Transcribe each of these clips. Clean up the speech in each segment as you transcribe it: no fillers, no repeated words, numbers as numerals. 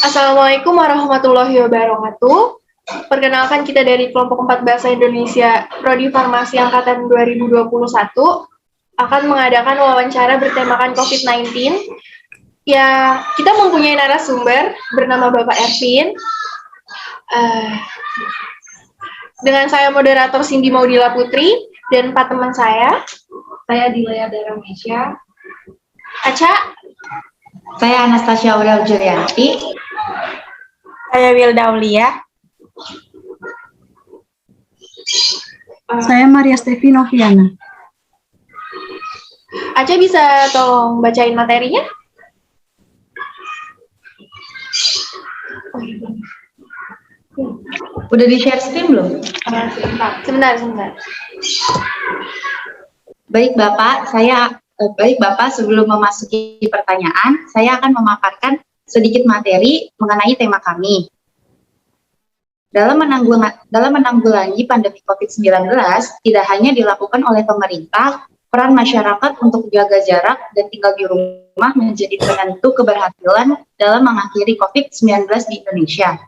Assalamualaikum warahmatullahi wabarakatuh. Perkenalkan kita dari kelompok 4 Bahasa Indonesia Prodi Farmasi Angkatan 2021 akan mengadakan wawancara bertemakan COVID-19. Ya, kita mempunyai narasumber bernama Bapak Ervin. Dengan saya moderator Cindy Maudila Putri dan 4 teman saya. Saya Dilea Daramesya. Aca. Saya Anastasia Aurel Julianti. Saya Wilda Aulia. Saya Maria Stevi Noviana. Aca bisa tolong bacain materinya? Udah di-share screen belum? Sebentar. Baik Bapak, sebelum memasuki pertanyaan, saya akan memaparkan sedikit materi mengenai tema kami. Dalam menanggulangi pandemi COVID-19, tidak hanya dilakukan oleh pemerintah, peran masyarakat untuk jaga jarak dan tinggal di rumah menjadi penentu keberhasilan dalam mengakhiri COVID-19 di Indonesia.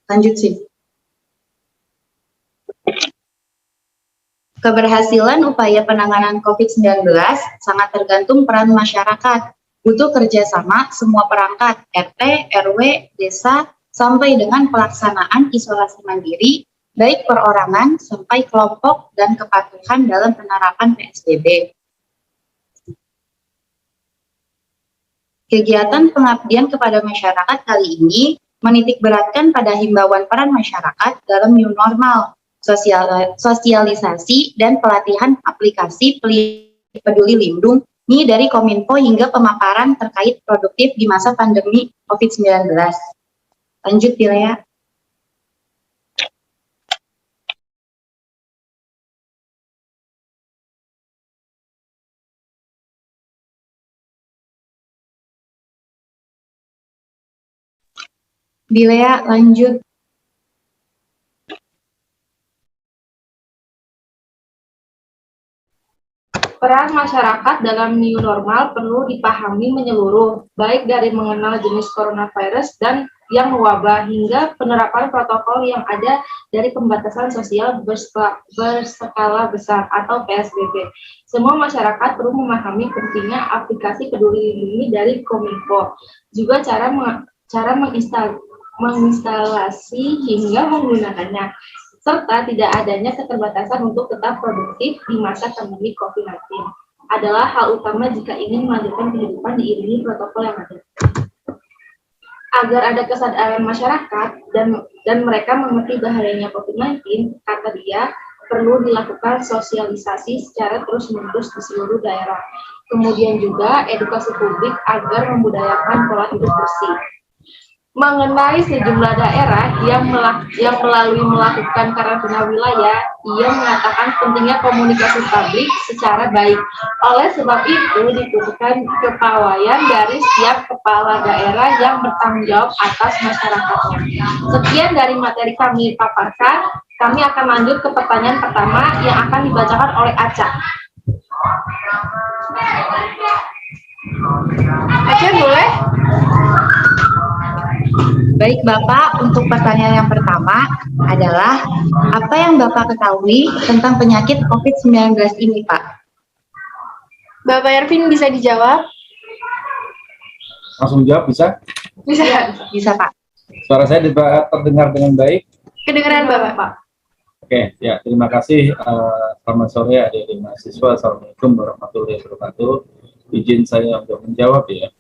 Lanjut sih. Keberhasilan upaya penanganan COVID-19 sangat tergantung peran masyarakat. Butuh kerjasama semua perangkat, RT, RW, desa, sampai dengan pelaksanaan isolasi mandiri, baik perorangan sampai kelompok dan kepatuhan dalam penerapan PSBB. Kegiatan pengabdian kepada masyarakat kali ini menitikberatkan pada himbauan peran masyarakat dalam new normal, sosialisasi dan pelatihan aplikasi Peduli Lindung ini dari Kominfo hingga pemaparan terkait produktif di masa pandemi COVID-19. Lanjut, Dilea. Dilea, lanjut. Peran masyarakat dalam new normal perlu dipahami menyeluruh, baik dari mengenal jenis coronavirus dan yang mewabah hingga penerapan protokol yang ada dari pembatasan sosial berskala besar atau PSBB. Semua masyarakat perlu memahami pentingnya aplikasi Peduli Lindungi dari Kominfo, juga cara menginstalasi hingga menggunakannya, serta tidak adanya keterbatasan untuk tetap produktif di masa pandemi COVID-19 adalah hal utama jika ingin melanjutkan kehidupan diiringi protokol yang ada. Agar ada kesadaran masyarakat dan mereka mengerti bahayanya COVID-19, kata dia, perlu dilakukan sosialisasi secara terus-menerus di seluruh daerah. Kemudian juga edukasi publik agar membudayakan pola hidup bersih. Mengenai sejumlah daerah yang melalui melakukan karantina wilayah, ia mengatakan pentingnya komunikasi publik secara baik. Oleh sebab itu, dibutuhkan kepawaian dari setiap kepala daerah yang bertanggung jawab atas masyarakatnya. Sekian dari materi kami paparkan, kami akan lanjut ke pertanyaan pertama yang akan dibacakan oleh Aca. Aca, boleh? Baik Bapak, untuk pertanyaan yang pertama adalah, apa yang Bapak ketahui tentang penyakit COVID-19 ini, Pak? Bapak Ervin bisa dijawab? Langsung jawab bisa? Bisa, Pak. Suara saya terdengar dengan baik? Kedengaran Bapak. Oke, ya terima kasih. Selamat sore adik-adik mahasiswa. Assalamualaikum warahmatullahi wabarakatuh. Izin saya untuk menjawab ya.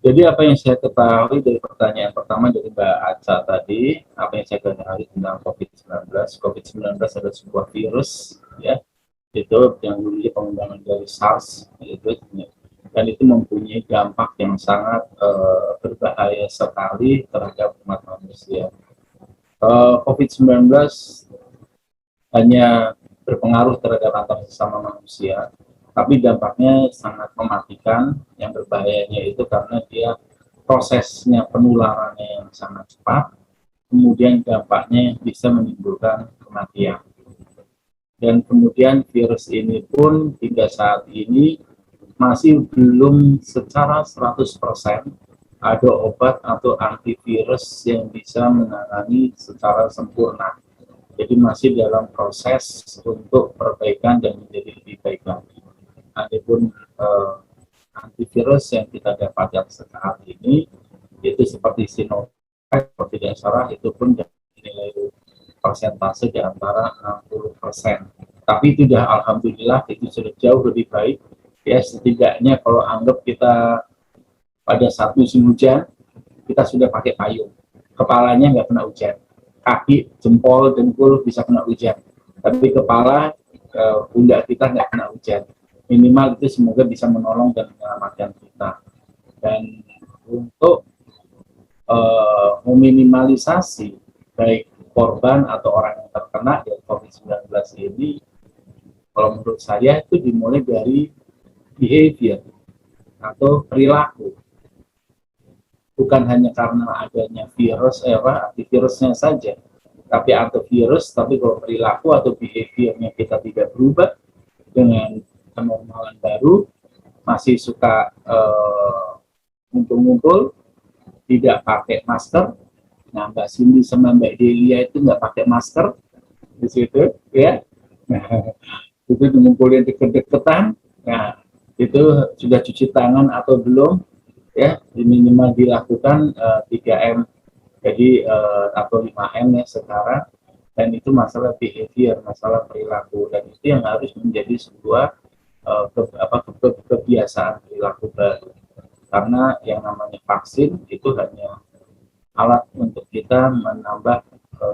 Jadi apa yang saya ketahui dari pertanyaan pertama dari Mbak Aca tadi, apa yang saya ketahui tentang COVID-19? COVID-19 adalah sebuah virus, ya, itu yang memiliki pengembangan dari SARS, dan itu mempunyai dampak yang sangat berbahaya sekali terhadap umat manusia. COVID-19 hanya berpengaruh terhadap antar sesama manusia, tapi dampaknya sangat mematikan. Yang berbahayanya itu karena dia prosesnya penularannya yang sangat cepat, kemudian dampaknya bisa menimbulkan kematian. Dan kemudian virus ini pun hingga saat ini masih belum secara 100% ada obat atau antivirus yang bisa menangani secara sempurna. Jadi masih dalam proses untuk perbaikan dan menjadi lebih baik lagi. Adapun antivirus yang kita dapatkan saat ini itu seperti Sinovac, kalau tidak salah itu pun nilai persentase di antara 60%. Tapi itu sudah alhamdulillah itu sudah jauh lebih baik. Ya setidaknya kalau anggap kita pada saat musim hujan kita sudah pakai payung, kepalanya nggak kena hujan, kaki, jempol, dengkul bisa kena hujan, tapi kepala, pundak kita nggak kena hujan. Minimal itu semoga bisa menolong dan menyelamatkan kita. Dan untuk meminimalisasi baik korban atau orang yang terkena dari COVID-19 ini, kalau menurut saya itu dimulai dari behavior atau perilaku. Bukan hanya karena adanya virus, antivirusnya saja, tapi antivirus, tapi kalau perilaku atau behaviornya kita tidak berubah dengan kenormalan baru, masih suka ngumpul-ngumpul, tidak pakai masker. Nah, Mbak Cindy sama Mbak Delia itu nggak pakai masker di situ, ya. Nah, itu ngumpulin deket-deketan. Nah, itu sudah cuci tangan atau belum? Ya, minimal dilakukan 3M, jadi atau 5M ya sekarang, dan itu masalah behavior, masalah perilaku, dan itu yang harus menjadi sebuah kebiasaan perilaku baru. Karena yang namanya vaksin itu hanya alat untuk kita menambah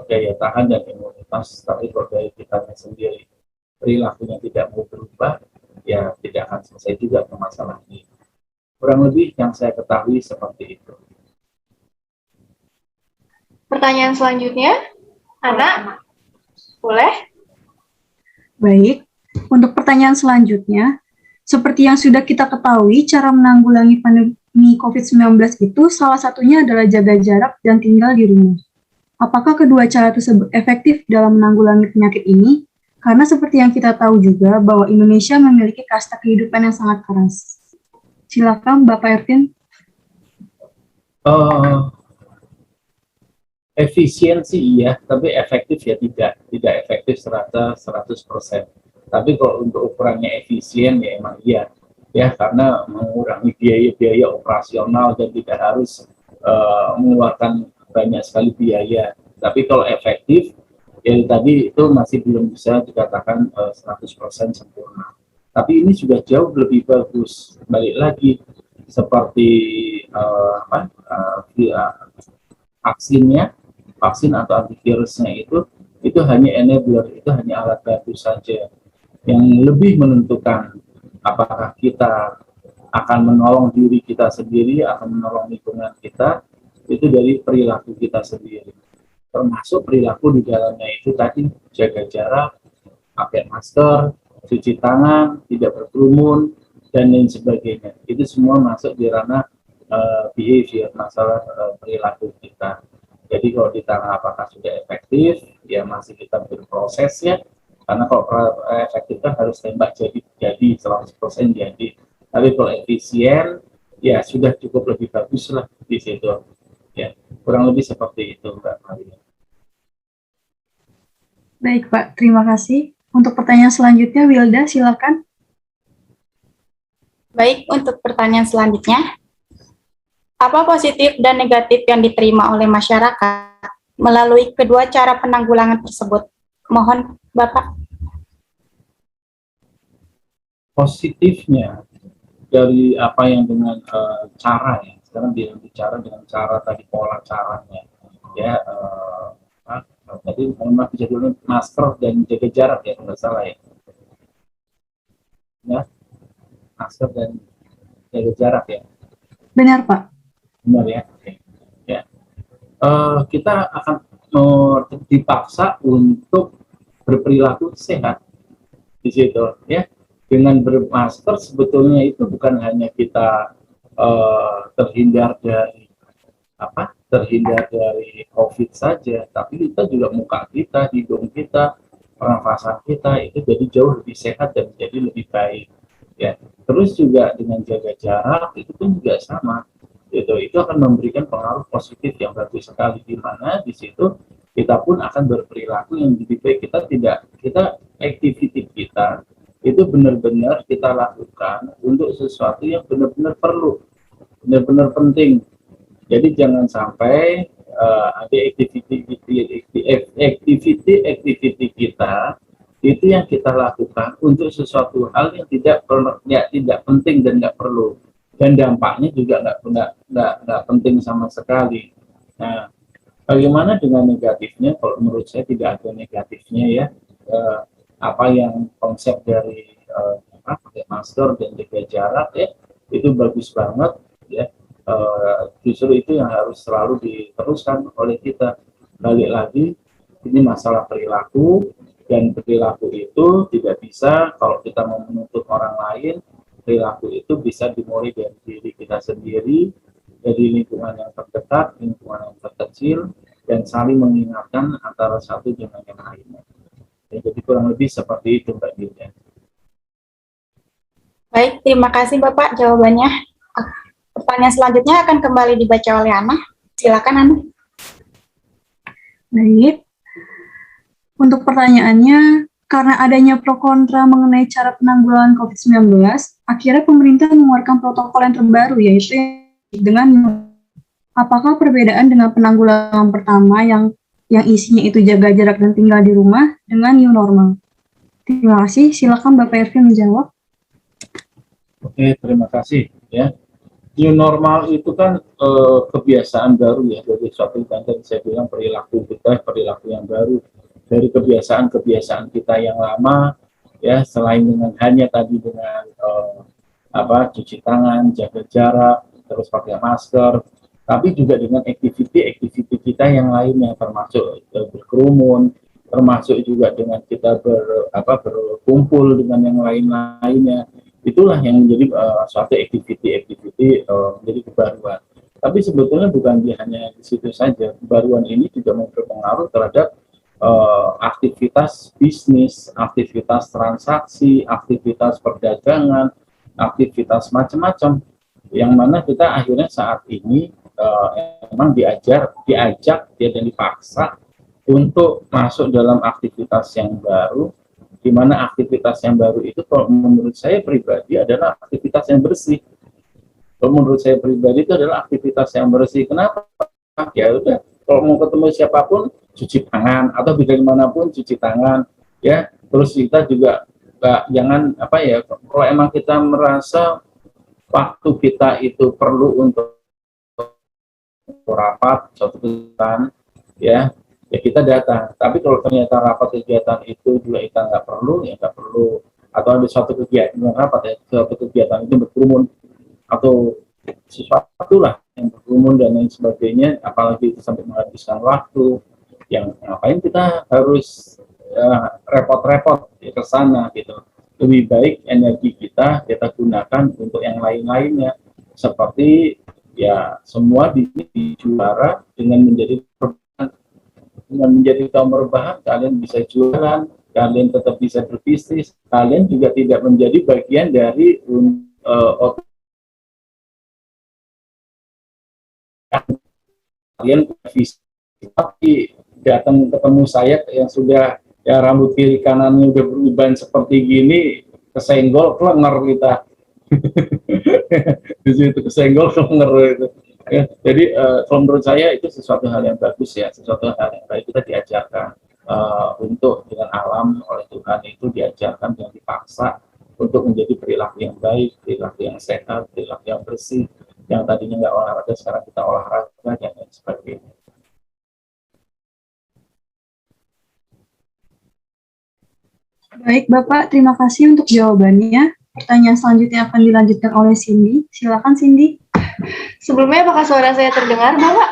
daya tahan dan imunitas, tapi kalau daya kita sendiri perilakunya tidak mau berubah, ya tidak akan selesai juga masalah ini. Kurang lebih yang saya ketahui seperti itu. Pertanyaan selanjutnya, Ana, boleh? Baik, untuk pertanyaan selanjutnya, seperti yang sudah kita ketahui, cara menanggulangi pandemi COVID-19 itu salah satunya adalah jaga jarak dan tinggal di rumah. Apakah kedua cara tersebut efektif dalam menanggulangi penyakit ini? Karena seperti yang kita tahu juga bahwa Indonesia memiliki kasta kehidupan yang sangat keras. Silakan Bapak Ervin. Efisiensi iya, tapi efektif ya tidak efektif 100%. Tapi kalau untuk ukurannya efisien ya emang iya, ya karena mengurangi biaya operasional dan tidak harus mengeluarkan banyak sekali biaya. Tapi kalau efektif, ya tadi itu masih belum bisa dikatakan 100% sempurna. Tapi ini sudah jauh lebih bagus. Balik lagi seperti vaksin atau antivirusnya itu hanya enabler, itu hanya alat bantu saja. Yang lebih menentukan apakah kita akan menolong diri kita sendiri, akan menolong lingkungan kita, itu dari perilaku kita sendiri. Termasuk perilaku di dalamnya itu tadi jaga jarak, pakai masker, cuci tangan, tidak berkerumun, dan lain sebagainya. Itu semua masuk di ranah behavior, masalah perilaku kita. Jadi kalau ditanya apakah sudah efektif, ya masih kita berproses ya. Karena kalau efektif kan harus tembak jadi 100% jadi. Tapi kalau efisien, ya sudah cukup lebih bagus lah di situ. Ya, kurang lebih seperti itu Mbak Maria. Baik Pak, terima kasih. Untuk pertanyaan selanjutnya, Wilda, silakan. Baik, untuk pertanyaan selanjutnya, apa positif dan negatif yang diterima oleh masyarakat melalui kedua cara penanggulangan tersebut? Mohon Bapak. Positifnya dari apa yang dengan cara ya, sekarang bicara dengan cara tadi, pola caranya ya, tadi memang bisa dulu masker dan jaga jarak ya, nggak salah ya, masker dan jaga jarak ya. Benar Pak. Benar ya. Oke. Ya. Kita akan dipaksa untuk berperilaku sehat di situ ya. Dengan bermasker sebetulnya itu bukan hanya kita terhindar dari COVID saja, tapi kita juga muka kita, hidung kita, pernafasan kita itu jadi jauh lebih sehat dan jadi lebih baik ya. Terus juga dengan jaga jarak itu pun juga sama itu akan memberikan pengaruh positif yang bagus sekali, di mana di situ kita pun akan berperilaku yang lebih baik. Kita activity kita itu benar-benar kita lakukan untuk sesuatu yang benar-benar perlu, benar-benar penting. Jadi jangan sampai ada activity kita itu yang kita lakukan untuk sesuatu hal yang tidak penting dan nggak perlu, dan dampaknya juga nggak penting sama sekali. Nah, bagaimana dengan negatifnya? Kalau menurut saya tidak ada negatifnya ya. Apa yang konsep dari pakai masker dan jaga jarak ya, itu bagus banget ya. Justru itu yang harus selalu diteruskan oleh kita. Balik lagi, ini masalah perilaku, dan perilaku itu tidak bisa kalau kita mau menuntut orang lain. Perilaku itu bisa dimulai dari diri kita sendiri, dari lingkungan yang terdekat, lingkungan yang terkecil, dan saling mengingatkan antara satu dengan yang lainnya. Ya, jadi kurang lebih seperti itu Mbak Dinda. Baik, terima kasih Bapak jawabannya. Pertanyaan selanjutnya akan kembali dibaca oleh Ana. Silakan Ana. Baik. Untuk pertanyaannya, karena adanya pro kontra mengenai cara penanggulangan COVID-19, akhirnya pemerintah mengeluarkan protokol yang terbaru, yaitu dengan apakah perbedaan dengan penanggulangan pertama yang isinya itu jaga jarak dan tinggal di rumah dengan new normal? Terima kasih. Silakan Bapak Ervin menjawab. Oke, terima kasih ya. New normal itu kan kebiasaan baru ya, dari suatu yang tadi saya bilang perilaku yang baru, dari kebiasaan kita yang lama ya, selain dengan hanya tadi dengan cuci tangan, jaga jarak, terus pakai masker, tapi juga dengan activity kita yang lainnya, termasuk berkerumun, termasuk juga dengan kita berkumpul dengan yang lain-lainnya. Itulah yang menjadi suatu activity menjadi kebaruan. Tapi sebetulnya bukan hanya di situ saja. Kebaruan ini juga berpengaruh terhadap aktivitas bisnis, aktivitas transaksi, aktivitas perdagangan, aktivitas macam-macam. Yang mana kita akhirnya saat ini memang diajak dan dipaksa untuk masuk dalam aktivitas yang baru, di mana aktivitas yang baru itu kalau menurut saya pribadi adalah aktivitas yang bersih. Kalau menurut saya pribadi itu adalah aktivitas yang bersih. Kenapa? Ya udah, kalau mau ketemu siapapun cuci tangan, atau bagaimanapun cuci tangan, ya. Terus kita juga jangan kalau emang kita merasa waktu kita itu perlu untuk rapat suatu kegiatan, ya kita datang. Tapi kalau ternyata rapat kegiatan itu juga kita nggak perlu, ya nggak perlu. Atau ada suatu kegiatan suatu kegiatan itu berkerumun atau sesuatu lah yang berkerumun dan lain sebagainya, apalagi itu sampai menghabiskan waktu, yang ngapain kita harus repot-repot ke sana gitu. Lebih baik energi kita gunakan untuk yang lain-lainnya, seperti ya semua di juara dengan menjadi kaum berbahan, kalian bisa jualan, kalian tetap bisa berbisnis, kalian juga tidak menjadi bagian dari kalian visi, tapi datang ketemu saya yang sudah ya rambut kiri kanannya udah berubah seperti gini, kesenggol klenger kita. Di situ kesenggol klenger itu. Ya, jadi kalau menurut saya itu sesuatu hal yang bagus ya, sesuatu hal yang baik. Kita diajarkan untuk dengan alam oleh Tuhan, itu diajarkan yang dipaksa untuk menjadi perilaku yang baik, perilaku yang sehat, perilaku yang bersih. Yang tadinya nggak olahraga, sekarang kita olahraga dan lain sebagainya. Baik Bapak, terima kasih untuk jawabannya. Pertanyaan selanjutnya akan dilanjutkan oleh Cindy. Silakan Cindy. Sebelumnya apakah suara saya terdengar, Bapak?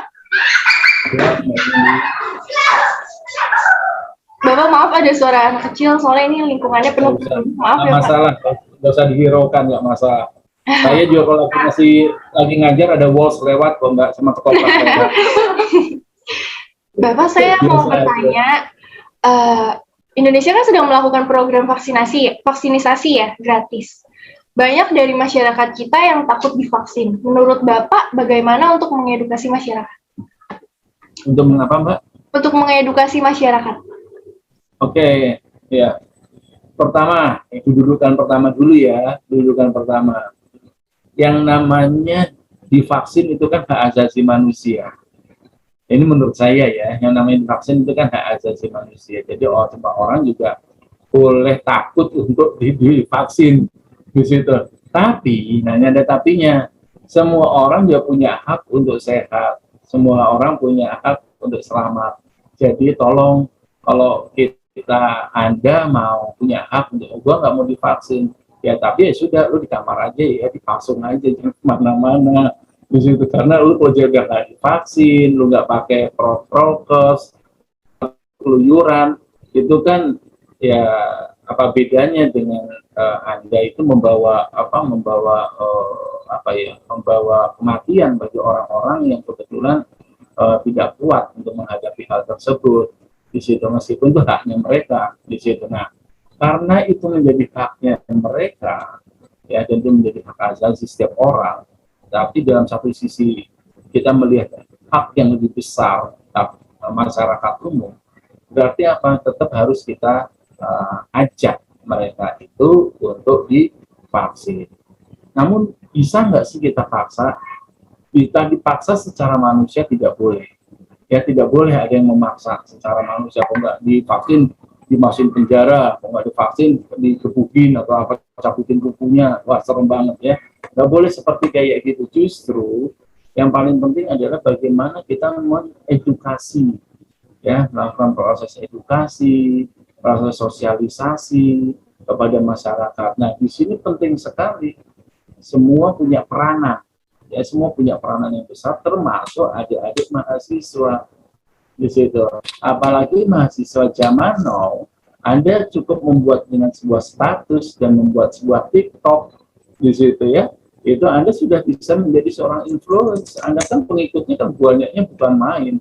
Bapak maaf ada suara anak kecil, soalnya ini lingkungannya penuh. Maaf ya Pak. Masalah, nggak usah dihiraukan, nggak masalah. Saya juga kalau lagi ngajar ada walls lewat kok, nggak sama ketoprak. Bapak, saya mau bertanya, Indonesia kan sedang melakukan program vaksinasi ya, gratis. Banyak dari masyarakat kita yang takut divaksin. Menurut Bapak, bagaimana untuk mengedukasi masyarakat? Untuk mengapa, Mbak? Untuk mengedukasi masyarakat. Oke, ya. Pertama, kedudukan pertama dulu ya, kedudukan pertama. Yang namanya divaksin itu kan hak asasi manusia. Ini menurut saya ya, yang namanya divaksin itu kan hak asasi manusia. Jadi semua orang juga boleh takut untuk divaksin di situ. Tapi, nanya ada tapinya. Semua orang juga punya hak untuk sehat. Semua orang punya hak untuk selamat. Jadi tolong kalau Anda mau punya hak untuk gua nggak mau divaksin, ya tapi ya sudah lu di kamar aja ya, dipasung aja jangan kemana-mana di situ karena lu kalau jaga nggak divaksin, lu nggak pakai prokes, keluyuran itu kan ya apa bedanya dengan Anda itu membawa membawa kematian bagi orang-orang yang kebetulan tidak kuat untuk menghadapi hal tersebut di situ, meskipun itu haknya mereka di situ. Nah, karena itu menjadi haknya mereka ya, tentu menjadi hak asasi setiap orang, tapi dalam satu sisi kita melihat hak yang lebih besar masyarakat umum, berarti apa, tetap harus kita ajak mereka itu untuk divaksin. Namun bisa nggak sih kita paksa? Kita dipaksa secara manusia tidak boleh. Ya tidak boleh ada yang memaksa secara manusia. Kalau nggak divaksin dimasukin penjara, kalau nggak divaksin dikebukin atau apa, cabutin kukunya, wah serem banget ya. Nggak boleh seperti kayak gitu. Justru yang paling penting adalah bagaimana kita mengedukasi, ya, melakukan proses edukasi, proses sosialisasi kepada masyarakat. Nah, di sini penting sekali semua punya peranan, ya, semua punya peranan yang besar, termasuk adik-adik mahasiswa di situ. Apalagi mahasiswa zaman now, Anda cukup membuat dengan sebuah status dan membuat sebuah TikTok di situ ya, itu Anda sudah bisa menjadi seorang influencer. Anda kan pengikutnya kan banyaknya bukan main.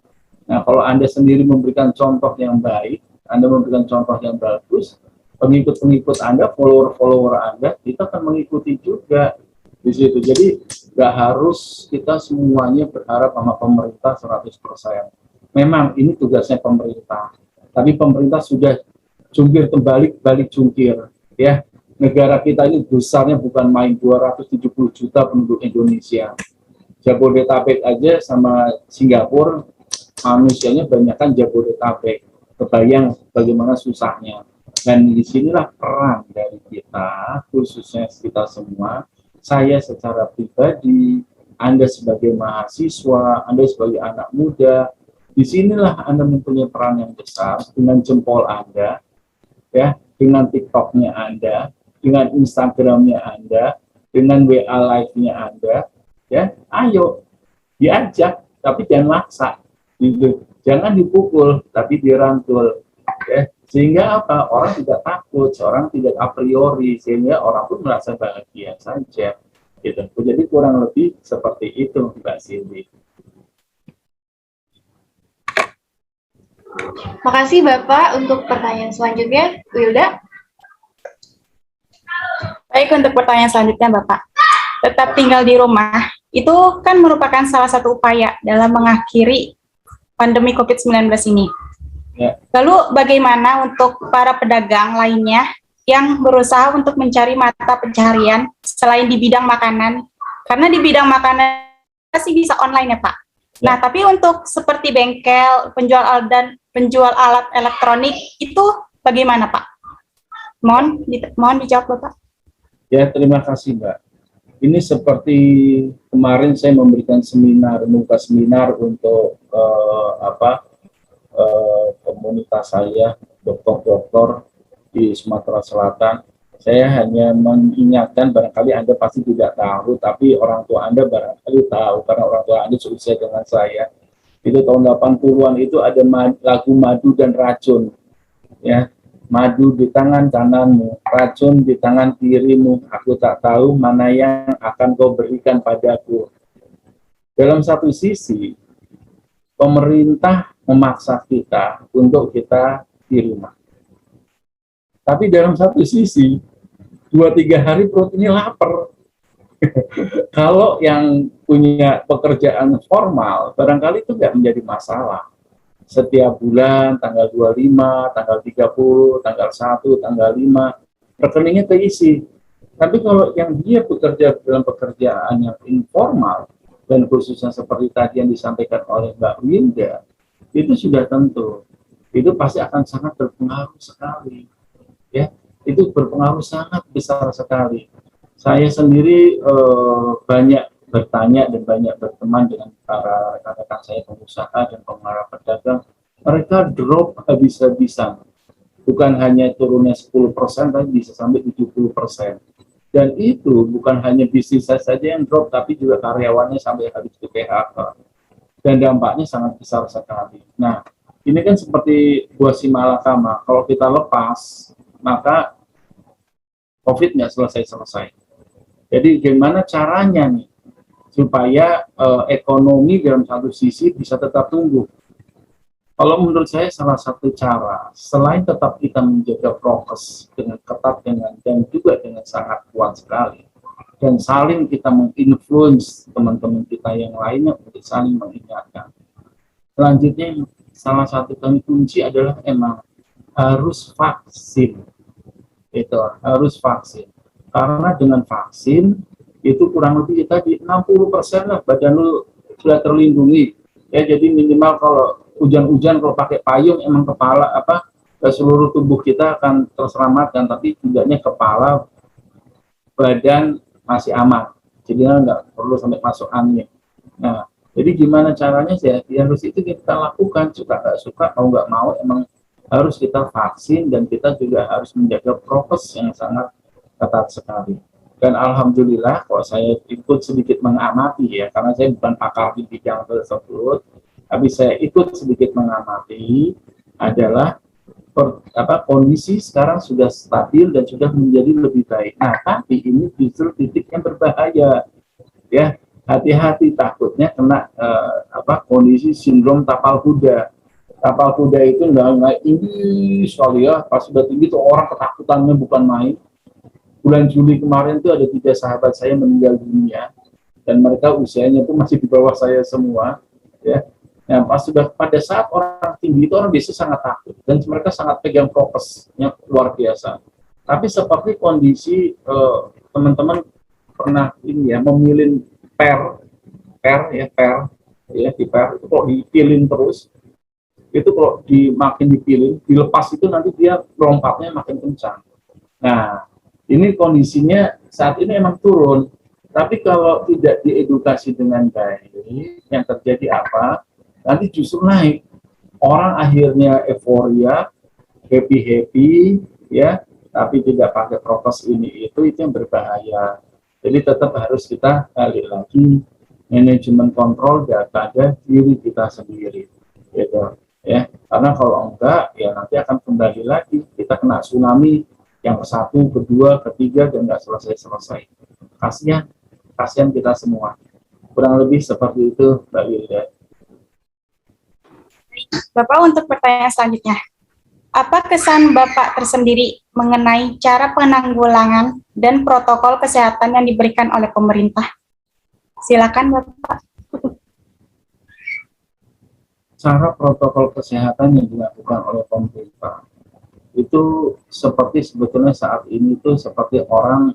Nah, kalau Anda sendiri memberikan contoh yang baik, Anda memberikan contoh yang bagus, pengikut-pengikut Anda, follower-follower Anda, itu akan mengikuti juga di situ. Jadi, nggak harus kita semuanya berharap sama pemerintah 100%. Memang ini tugasnya pemerintah, tapi pemerintah sudah jungkir terbalik, balik jungkir. Ya, negara kita ini besarnya bukan main, 270 juta penduduk Indonesia. Jabodetabek aja sama Singapura, manusianya banyakkan Jabodetabek. Kebayang bagaimana susahnya. Dan disinilah peran dari kita, khususnya kita semua, saya secara pribadi, Anda sebagai mahasiswa, Anda sebagai anak muda, disinilah Anda mempunyai peran yang besar dengan jempol Anda, ya, dengan TikTok-nya Anda, dengan Instagram-nya Anda, dengan WA Live-nya Anda, ya, ayo diajak, tapi jangan maksa. Gitu. Jangan dipukul, tapi dirangkul. Ya. Sehingga apa? Orang tidak takut, orang tidak a priori, sehingga orang pun merasa bahagia saja. Gitu. Jadi kurang lebih seperti itu, Mbak Cindy. Makasih Bapak. Untuk pertanyaan selanjutnya, Wilda. Baik, untuk pertanyaan selanjutnya Bapak. Tetap tinggal di rumah, itu kan merupakan salah satu upaya dalam mengakhiri pandemi COVID-19 ini. Ya. Lalu bagaimana untuk para pedagang lainnya yang berusaha untuk mencari mata pencaharian selain di bidang makanan? Karena di bidang makanan masih bisa online ya Pak. Ya. Nah, tapi untuk seperti bengkel, penjual alat elektronik itu bagaimana Pak? Mohon dijawab Bapak. Ya, terima kasih Mbak. Ini seperti kemarin saya memberikan seminar, membuka seminar untuk komunitas saya, dokter-dokter di Sumatera Selatan. Saya hanya mengingatkan, barangkali Anda pasti tidak tahu, tapi orang tua Anda barangkali tahu, karena orang tua Anda seusia dengan saya. Itu tahun 80-an itu ada lagu Madu dan Racun. Ya, madu di tangan kananmu, racun di tangan kirimu, aku tak tahu mana yang akan kau berikan padaku. Dalam satu sisi, pemerintah memaksa kita untuk kita di rumah. Tapi dalam satu sisi, 2-3 hari perut ini lapar. Kalau yang punya pekerjaan formal, barangkali itu nggak menjadi masalah. Setiap bulan, tanggal 25, tanggal 30, tanggal 1, tanggal 5, rekeningnya terisi. Tapi kalau yang dia bekerja dalam pekerjaan yang informal, dan khususnya seperti tadi yang disampaikan oleh Mbak Winda, itu sudah tentu. Itu pasti akan sangat berpengaruh sekali. Ya, itu berpengaruh sangat besar sekali. Saya sendiri banyak bertanya dan banyak berteman dengan para rekan-rekan saya pengusaha dan pengarah pedagang. Mereka drop habis-habisan. Bukan hanya turunnya 10%, tapi bisa sampai 70%. Dan itu bukan hanya bisnis saya saja yang drop, tapi juga karyawannya sampai harus di PHK. Dan dampaknya sangat besar sekali. Nah, ini kan seperti buah si malakama. Kalau kita lepas, maka COVID nggak selesai-selesai. Jadi gimana caranya nih supaya ekonomi dalam satu sisi bisa tetap tumbuh? Kalau menurut saya salah satu cara, selain tetap kita menjaga prokes dengan ketat dan juga dengan sangat kuat sekali, dan saling kita menginfluence teman-teman kita yang lainnya untuk saling mengingatkan. Selanjutnya, salah satu kunci adalah emang harus vaksin. Itu harus vaksin. Karena dengan vaksin itu kurang lebih kita di 60% lah badan lu sudah terlindungi. Ya, jadi minimal kalau hujan-hujan kalau pakai payung emang kepala seluruh tubuh kita akan terselamatkan, tapi tidaknya kepala badan masih aman. Jadi nggak perlu sampai masuk angin. Nah, jadi gimana caranya sih? Ya, harus itu kita lakukan, suka nggak suka, mau nggak mau emang harus kita vaksin, dan kita juga harus menjaga prokes yang sangat ketat sekali. Dan alhamdulillah kalau saya ikut sedikit mengamati ya, karena saya bukan pakar di bidang tersebut, tapi saya ikut sedikit mengamati adalah kondisi sekarang sudah stabil dan sudah menjadi lebih baik. Nah, tapi ini justru titik yang berbahaya. Ya, hati-hati, takutnya kena kondisi sindrom tapal kuda. Tapal kuda itu nggak tinggi sekali ya, pas sudah tinggi tuh orang ketakutannya bukan main. Bulan Juli kemarin tuh ada 3 sahabat saya meninggal dunia, dan mereka usianya tuh masih di bawah saya semua, ya. Nah, pas sudah pada saat orang tinggi itu orang biasa sangat takut, dan mereka sangat pegang prokesnya luar biasa. Tapi seperti kondisi teman-teman pernah ini ya memilih per di per itu kalau dipilin terus, itu kalau makin dipilin, dilepas itu nanti dia lompatnya makin kencang. Nah, ini kondisinya saat ini emang turun, tapi kalau tidak diedukasi dengan baik, yang terjadi apa? Nanti justru naik. Orang akhirnya euforia, happy, ya, tapi tidak pakai prokes ini itu yang berbahaya. Jadi tetap harus kita balik lagi manajemen kontrol pada diri kita sendiri, gitu, ya. Karena kalau enggak, ya nanti akan kembali lagi kita kena tsunami yang ke-1, ke-2, ke-3 dan nggak selesai-selesai. Kasihan kita semua. Kurang lebih seperti itu, Mbak Wilda. Bapak, untuk pertanyaan selanjutnya. Apa kesan Bapak tersendiri mengenai cara penanggulangan dan protokol kesehatan yang diberikan oleh pemerintah? Silakan, Bapak. Cara protokol kesehatan yang dilakukan oleh pemerintah itu seperti sebetulnya saat ini tuh seperti orang,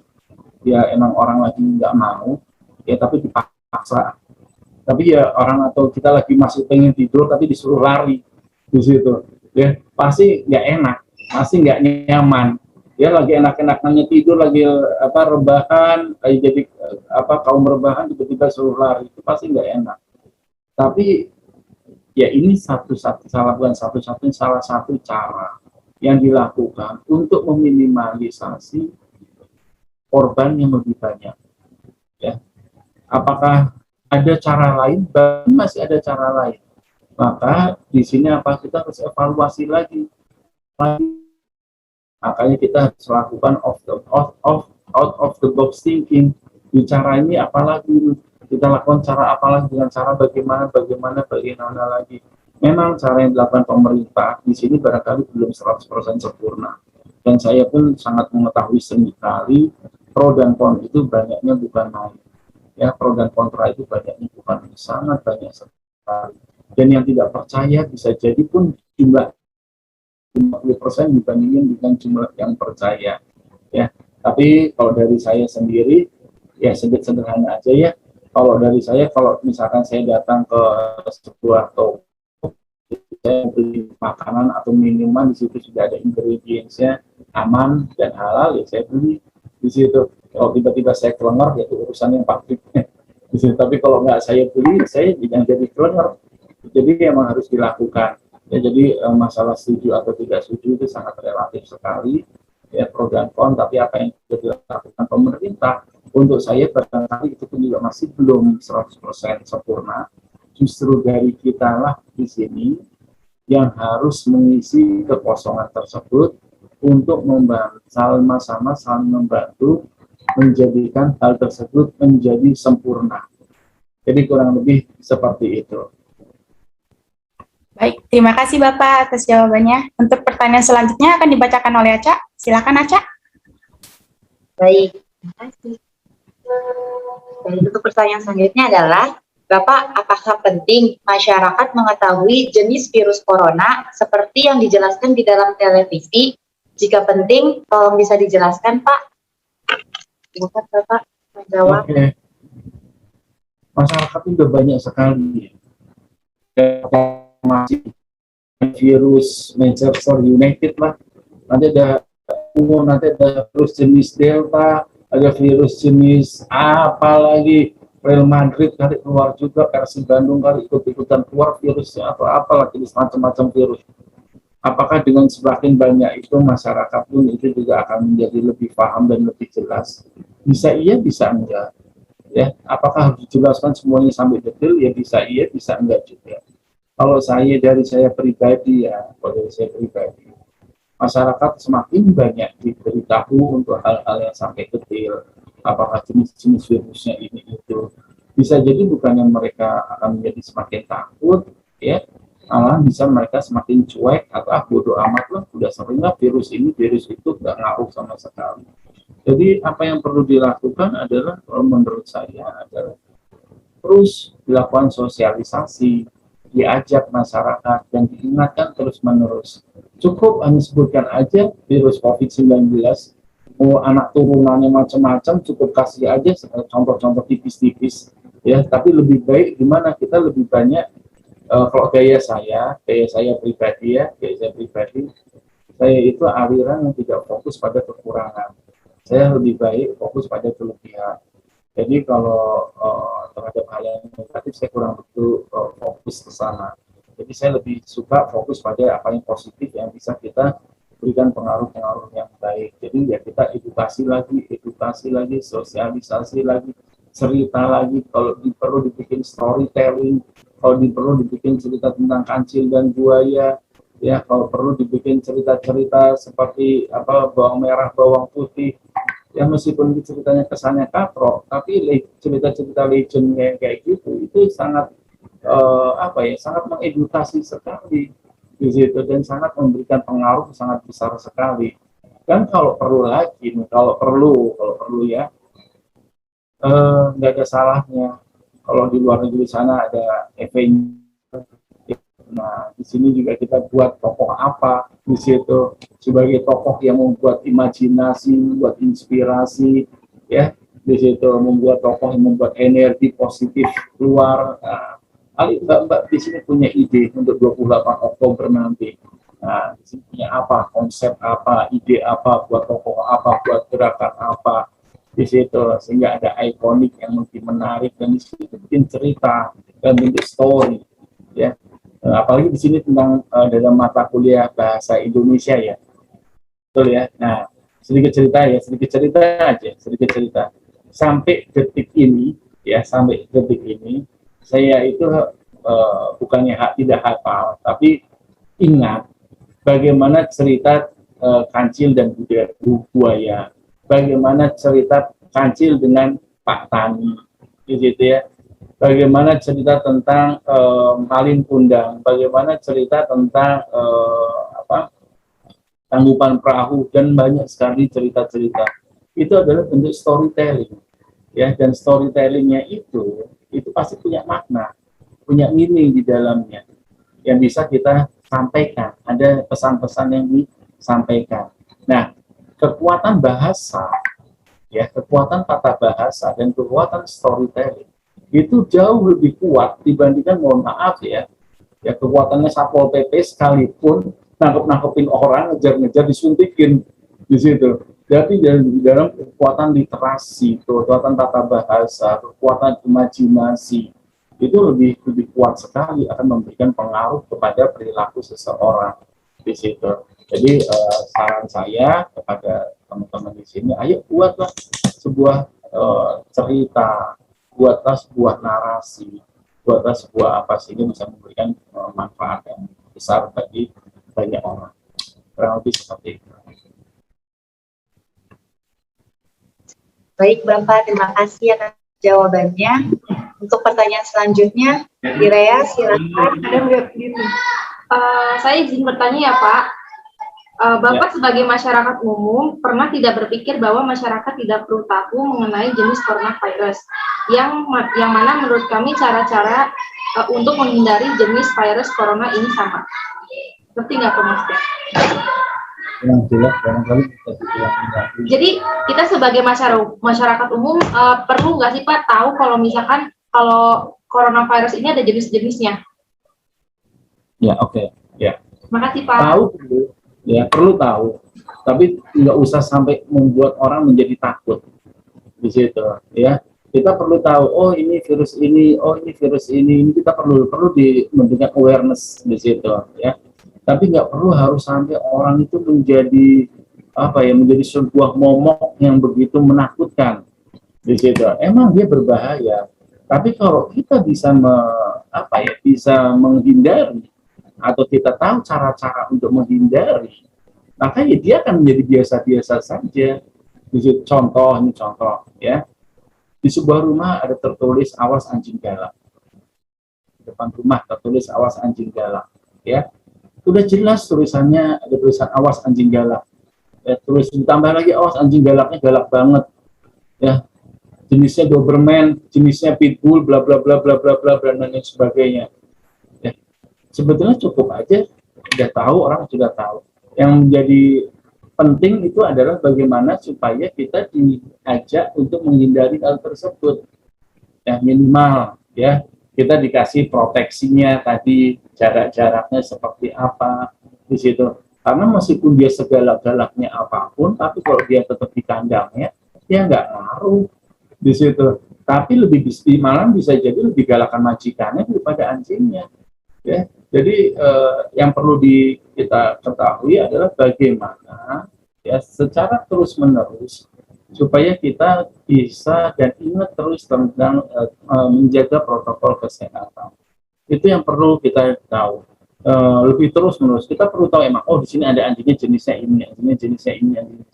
ya emang orang lagi nggak mau, ya tapi dipaksa. Tapi ya orang atau kita lagi masih pengen tidur tapi disuruh lari di situ, ya pasti nggak enak, pasti nggak nyaman. Ya lagi enak-enaknya tidur, lagi rebahan, lagi jadi kaum rebahan tiba-tiba suruh lari, itu pasti nggak enak. Tapi ya ini salah satu cara yang dilakukan untuk meminimalisasi korban yang lebih banyak. Ya, apakah ada cara lain? Masih ada cara lain. Maka di sini kita harus evaluasi lagi. Makanya kita harus lakukan out of the box thinking. Bicara ini apalagi kita lakukan cara apalagi dengan cara bagaimana lagi. Memang cara yang dilakukan pemerintah di sini barangkali belum 100% sempurna. Dan saya pun sangat mengetahui sekali pro dan kontra itu banyaknya bukan main. Ya, pro dan kontra itu banyaknya bukan sangat banyak sekali. Dan yang tidak percaya bisa jadi pun jumlah 50% dibandingin dengan jumlah yang percaya. Ya, tapi kalau dari saya sendiri, ya sederhana aja ya. Kalau dari saya, kalau misalkan saya datang ke sebuah toko, saya beli makanan atau minuman, di situ sudah ada ingredientsnya aman dan halal, ya saya beli di situ. Kalau tiba-tiba saya kelengah, ya itu urusan yang pabriknya. Tapi kalau nggak saya beli, saya tidak jadi kelengah. Jadi memang harus dilakukan. Ya, jadi masalah setuju atau tidak setuju itu sangat relatif sekali, ya pro dan kontra. Tapi apa yang sudah dilakukan pemerintah, untuk saya barangkali itu pun juga masih belum 100% sempurna. Justru dari kita lah di sini yang harus mengisi kekosongan tersebut untuk membantu, sama-sama saling membantu menjadikan hal tersebut menjadi sempurna. Jadi kurang lebih seperti itu. Baik, terima kasih Bapak atas jawabannya. Untuk pertanyaan selanjutnya akan dibacakan oleh Aca. Silakan Aca. Baik, terima kasih. Dan untuk pertanyaan selanjutnya adalah, Bapak, apakah penting masyarakat mengetahui jenis virus corona seperti yang dijelaskan di dalam televisi? Jika penting, tolong bisa dijelaskan, Pak. Silakan Bapak menjawab. Oke. Masyarakat itu banyak sekali. Masih virus Manchester United lah. Nanti ada virus jenis Delta, ada virus jenis apa lagi, Real Madrid kali keluar juga, Persib Bandung kali ikut-ikutan keluar virusnya atau apalah jenis macam-macam virus. Apakah dengan semakin banyak itu masyarakat pun itu juga akan menjadi lebih paham dan lebih jelas? Bisa iya, bisa enggak. Ya, apakah harus dijelaskan semuanya sampai detail? Ya bisa iya, bisa enggak juga. Kalau dari saya pribadi ya, masyarakat semakin banyak diberitahu untuk hal-hal yang sampai detail. Apakah jenis-jenis virusnya ini itu, bisa jadi bukannya mereka akan menjadi semakin takut, ya, malah bisa mereka semakin cuek atau bodoh amat lah, udah sering lah virus ini virus itu, nggak ngaruh sama sekali. Jadi apa yang perlu dilakukan adalah, kalau menurut saya adalah terus dilakukan sosialisasi, diajak masyarakat dan diingatkan terus menerus. Cukup hanya sebutkan aja virus COVID-19, mau anak turunannya macam-macam, cukup kasih aja contoh-contoh tipis-tipis, ya. Tapi lebih baik gimana kita lebih banyak, kalau gaya saya pribadi, saya itu aliran yang tidak fokus pada kekurangan. Saya lebih baik fokus pada kelebihan. Jadi kalau terhadap hal yang negatif saya kurang betul fokus ke sana. Jadi saya lebih suka fokus pada apa yang positif yang bisa kita berikan pengaruh-pengaruh yang baik. Jadi ya kita edukasi lagi, sosialisasi lagi, cerita lagi. Kalau perlu dibikin storytelling, kalau perlu dibikin cerita tentang kancil dan buaya, ya kalau perlu dibikin cerita-cerita seperti apa bawang merah, bawang putih. Ya meskipun ceritanya kesannya katrok, tapi cerita-cerita legend kayak gitu itu sangat sangat mengedukasi sekali di situ dan sangat memberikan pengaruh sangat besar sekali. Dan kalau perlu ya, nggak ada salahnya kalau di luar negeri sana ada event. Nah, di sini juga kita buat tokoh apa di situ sebagai tokoh yang membuat imajinasi, membuat inspirasi, ya di situ membuat tokoh yang membuat energi positif keluar. Nah, Mbak di sini punya ide untuk 28 Oktober nanti. Nah, di sini punya apa, konsep apa, ide apa, buat tokoh apa, buat gerakan apa di situ sehingga ada ikonik yang lebih menarik dan di situ bikin cerita dan bentuk story, ya. Apalagi di sini tentang dalam mata kuliah bahasa Indonesia ya, betul ya. Nah, sedikit cerita sampai detik ini saya itu bukannya tidak hafal, tapi ingat bagaimana cerita kancil dan buaya, bagaimana cerita kancil dengan Pak Tani, gitu ya. Bagaimana cerita tentang Malin Kundang, bagaimana cerita tentang Tangkuban Perahu, dan banyak sekali cerita-cerita. Itu adalah bentuk storytelling, ya. Dan storytellingnya itu pasti punya makna, punya meaning di dalamnya yang bisa kita sampaikan. Ada pesan-pesan yang disampaikan. Nah, kekuatan bahasa, ya, kekuatan tata bahasa dan kekuatan storytelling itu jauh lebih kuat dibandingkan, mohon maaf ya, kekuatannya Satpol PP sekalipun nangkep-nangkepin orang, ngejar-ngejar, disuntikin di situ. Jadi dalam kekuatan literasi, kekuatan tata bahasa, kekuatan imajinasi itu lebih kuat sekali, akan memberikan pengaruh kepada perilaku seseorang di situ. Jadi saran saya kepada teman-teman di sini, ayo buatlah sebuah cerita, buatlah sebuah narasi, buatlah sebuah apa sih, ini bisa memberikan manfaat yang besar bagi banyak orang. Kurang lebih seperti itu. Baik Bapak, terima kasih atas jawabannya. Untuk pertanyaan selanjutnya, Direa, silakan. Saya izin bertanya ya Pak. Bapak sebagai masyarakat umum pernah tidak berpikir bahwa masyarakat tidak perlu tahu mengenai jenis coronavirus yang mana menurut kami cara-cara untuk menghindari jenis virus corona ini sama. Ngerti nggak Pak Mas? Yang jelas barangkali bisa diulangi lagi. Jadi kita sebagai masyarakat umum perlu nggak sih Pak tahu kalau misalkan kalau coronavirus ini ada jenis-jenisnya? Ya, oke. Ya. Makasih Pak. Tahu perlu, ya, perlu tahu. Tapi nggak usah sampai membuat orang menjadi takut di situ, ya. Kita perlu tahu, oh ini virus ini, oh ini virus ini kita perlu memberikan awareness di situ, ya. Tapi nggak perlu harus sampai orang itu menjadi menjadi sebuah momok yang begitu menakutkan di situ. Emang dia berbahaya. Tapi kalau kita bisa bisa menghindari, atau kita tahu cara-cara untuk menghindari, maka ya dia akan menjadi biasa-biasa saja. Contoh ya, di sebuah rumah ada tertulis awas anjing galak. Depan rumah tertulis awas anjing galak, ya. Udah jelas tulisannya, ada tulisan awas anjing galak. Ya, tulis ditambah lagi awas anjing galaknya galak banget, ya. Jenisnya Doberman, jenisnya Pitbull, bla bla bla bla bla bla dan lain sebagainya. Ya. Sebetulnya cukup aja, sudah tahu, orang sudah tahu. Yang menjadi penting itu adalah bagaimana supaya kita diajak untuk menghindari hal tersebut. Ya, minimal ya kita dikasih proteksinya tadi, jarak-jaraknya seperti apa di situ. Karena meskipun dia segalak-galaknya apapun, tapi kalau dia tetap di kandangnya, dia nggak ngaruh di situ. Tapi malah bisa jadi lebih galakan majikannya daripada anjingnya. Ya, jadi yang perlu kita ketahui adalah bagaimana ya secara terus-menerus supaya kita bisa dan ingat terus tentang menjaga protokol kesehatan. Itu yang perlu kita tahu. Lebih terus-menerus kita perlu tahu emang, oh di sini ada anjingnya jenisnya ini, anjingnya jenisnya ini, anjingnya.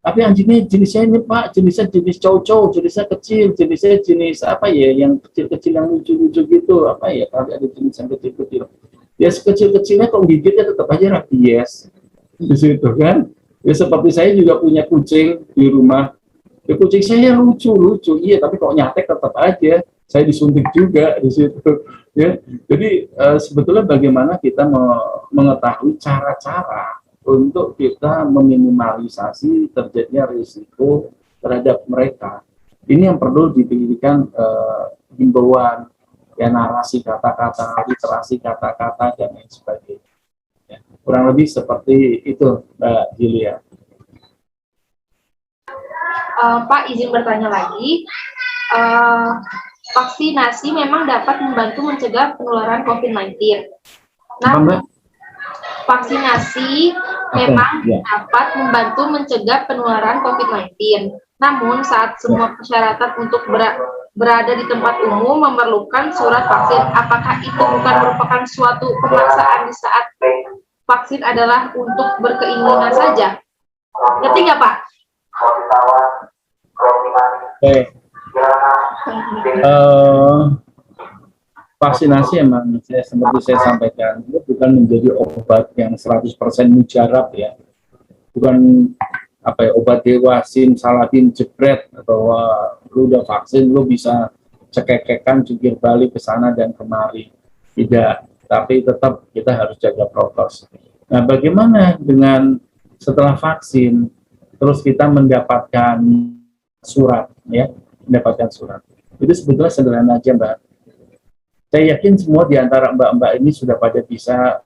Tapi anjingnya jenisnya ini Pak, jenisnya jenis cow-cow, jenisnya kecil, jenisnya jenis apa ya, yang kecil-kecil yang lucu-lucu gitu, apa ya, kalau ada jenis yang kecil-kecil. Ya sekecil-kecilnya kok gigitnya tetap aja rabies di situ kan. Ya seperti saya juga punya kucing di rumah. Ya kucing saya lucu-lucu, iya, tapi kok nyatek tetap aja. Saya disuntik juga di situ. Ya, jadi sebetulnya bagaimana kita mengetahui cara-cara untuk kita meminimalisasi terjadinya risiko terhadap mereka. Ini yang perlu diberikan himbauan, ya, narasi kata-kata, literasi kata-kata dan lain sebagainya. Ya, kurang lebih seperti itu, Mbak Julia. Pak, izin bertanya lagi. Vaksinasi memang dapat membantu mencegah penularan COVID-19. Namun, vaksinasi memang dapat membantu mencegah penularan COVID-19. Namun, saat semua persyaratan untuk berada di tempat umum memerlukan surat vaksin, apakah itu bukan merupakan suatu pemaksaan di saat vaksin adalah untuk berkeinginan saja? Ngerti nggak, Pak? vaksinasi emang seperti saya sampaikan, itu bukan menjadi obat yang 100% mujarab ya. Bukan apa ya, obat dewa, sim, salatin, jebret, atau lu udah vaksin, lu bisa cekekekan, jungkir balik ke sana dan kemari. Tidak, tapi tetap kita harus jaga prokes. Nah, bagaimana dengan setelah vaksin, terus kita mendapatkan surat, ya, mendapatkan surat. Itu sebetulnya sederhana aja, Mbak. Saya yakin semua di antara mbak-mbak ini sudah pada bisa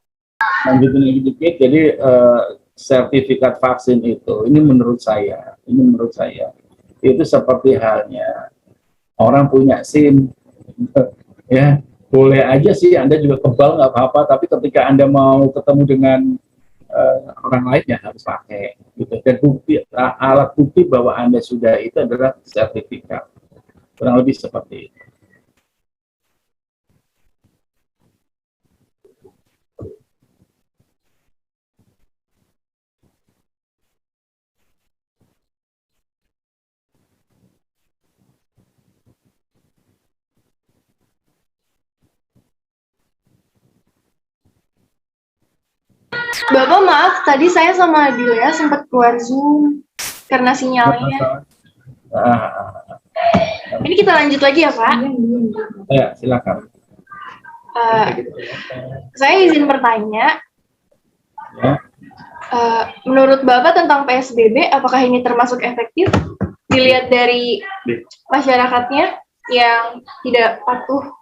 lanjutin dikit. Jadi sertifikat vaksin itu, ini menurut saya, itu seperti halnya orang punya SIM, ya, boleh aja sih Anda juga kebal nggak apa-apa, tapi ketika Anda mau ketemu dengan orang lain ya harus pakai, gitu. Dan bukti, alat bukti bahwa Anda sudah itu adalah sertifikat, kurang lebih seperti itu. Bapak maaf, tadi saya sama Adia sempat keluar Zoom karena sinyalnya. Ini kita lanjut lagi ya, Pak? Ya, silakan. Saya izin bertanya. Ya. Menurut Bapak tentang PSBB, apakah ini termasuk efektif? Dilihat dari masyarakatnya yang tidak patuh.